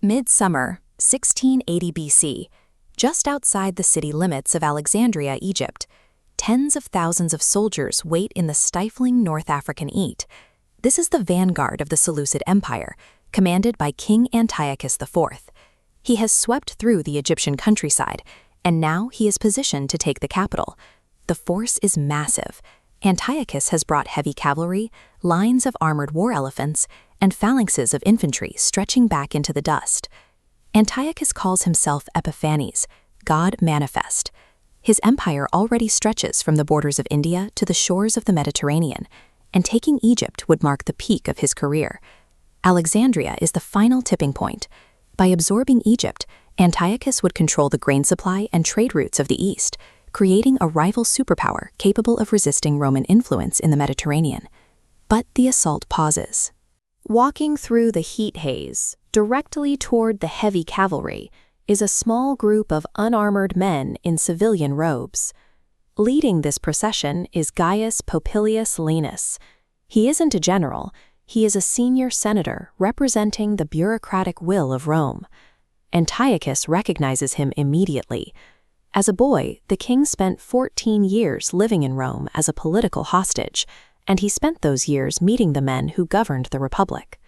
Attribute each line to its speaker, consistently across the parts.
Speaker 1: Midsummer, 1680 BC, just outside the city limits of Alexandria, Egypt. Tens of thousands of soldiers wait in the stifling North African heat. This is the vanguard of the Seleucid Empire, commanded by King Antiochus IV. He has swept through the Egyptian countryside, and now he is positioned to take the capital. The force is massive. Antiochus has brought heavy cavalry, lines of armored war elephants, and phalanxes of infantry stretching back into the dust. Antiochus calls himself Epiphanes, God manifest. His empire already stretches from the borders of India to the shores of the Mediterranean, and taking Egypt would mark the peak of his career. Alexandria is the final tipping point. By absorbing Egypt, Antiochus would control the grain supply and trade routes of the East, creating a rival superpower capable of resisting Roman influence in the Mediterranean. But the assault pauses. Walking through the heat haze, directly toward the heavy cavalry, is a small group of unarmored men in civilian robes. Leading this procession is Gaius Popilius Laenas. He isn't a general, he is a senior senator representing the bureaucratic will of Rome. Antiochus recognizes him immediately. As a boy, the king spent 14 years living in Rome as a political hostage, and he spent those years meeting the men who governed the republic.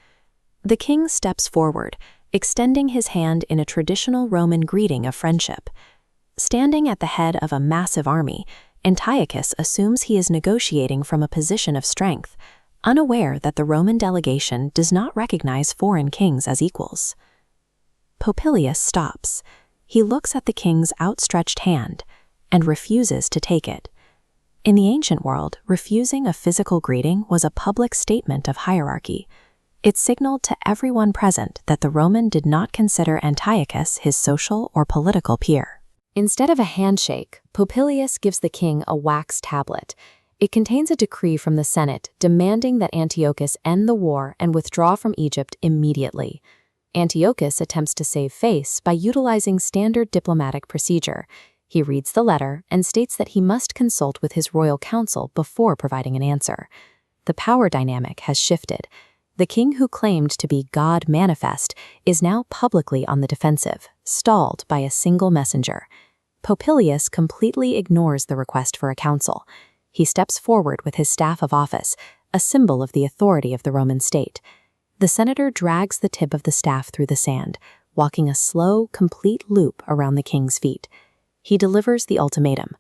Speaker 1: The king steps forward, extending his hand in a traditional Roman greeting of friendship. Standing at the head of a massive army, Antiochus assumes he is negotiating from a position of strength, unaware that the Roman delegation does not recognize foreign kings as equals. Popilius stops. He looks at the king's outstretched hand and refuses to take it. In the ancient world, refusing a physical greeting was a public statement of hierarchy. It signaled to everyone present that the Roman did not consider Antiochus his social or political peer. Instead of a handshake, Popilius gives the king a wax tablet. It contains a decree from the Senate demanding that Antiochus end the war and withdraw from Egypt immediately. Antiochus attempts to save face by utilizing standard diplomatic procedure. He reads the letter and states that he must consult with his royal council before providing an answer. The power dynamic has shifted. The king who claimed to be God manifest is now publicly on the defensive, stalled by a single messenger. Popilius completely ignores the request for a council. He steps forward with his staff of office, a symbol of the authority of the Roman state. The senator drags the tip of the staff through the sand, walking a slow, complete loop around the king's feet. He delivers the ultimatum: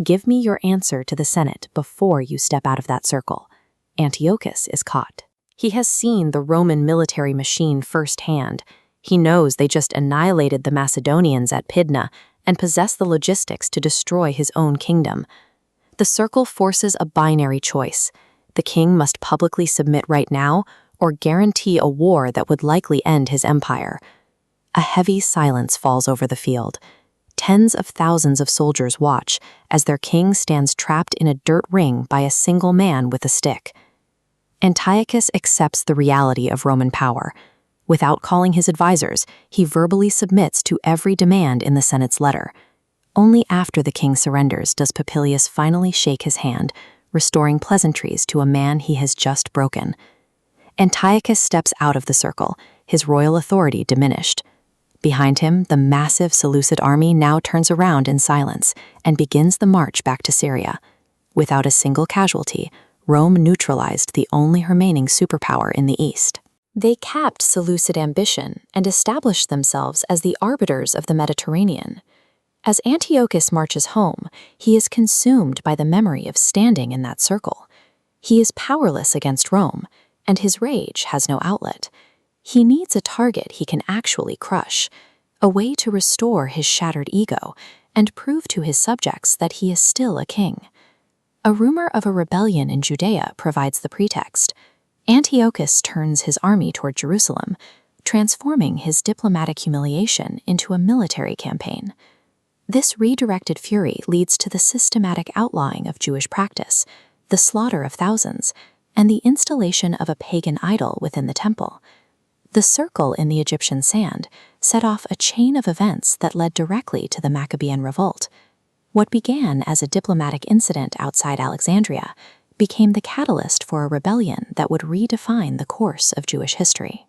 Speaker 1: "Give me your answer to the Senate before you step out of that circle." Antiochus is caught. He has seen the Roman military machine firsthand. He knows they just annihilated the Macedonians at Pydna and possess the logistics to destroy his own kingdom. The circle forces a binary choice. The king must publicly submit right now or guarantee a war that would likely end his empire. A heavy silence falls over the field. Tens of thousands of soldiers watch as their king stands trapped in a dirt ring by a single man with a stick. Antiochus accepts the reality of Roman power. Without calling his advisors, he verbally submits to every demand in the Senate's letter. Only after the king surrenders does Popilius finally shake his hand, restoring pleasantries to a man he has just broken. Antiochus steps out of the circle, his royal authority diminished. Behind him, the massive Seleucid army now turns around in silence and begins the march back to Syria. Without a single casualty, Rome neutralized the only remaining superpower in the East. They capped Seleucid ambition and established themselves as the arbiters of the Mediterranean. As Antiochus marches home, he is consumed by the memory of standing in that circle. He is powerless against Rome, and his rage has no outlet. He needs a target he can actually crush, a way to restore his shattered ego and prove to his subjects that he is still a king. A rumor of a rebellion in Judea provides the pretext. Antiochus turns his army toward Jerusalem, transforming his diplomatic humiliation into a military campaign. This redirected fury leads to the systematic outlawing of Jewish practice, the slaughter of thousands, and the installation of a pagan idol within the temple. The circle in the Egyptian sand set off a chain of events that led directly to the Maccabean revolt. What began as a diplomatic incident outside Alexandria became the catalyst for a rebellion that would redefine the course of Jewish history.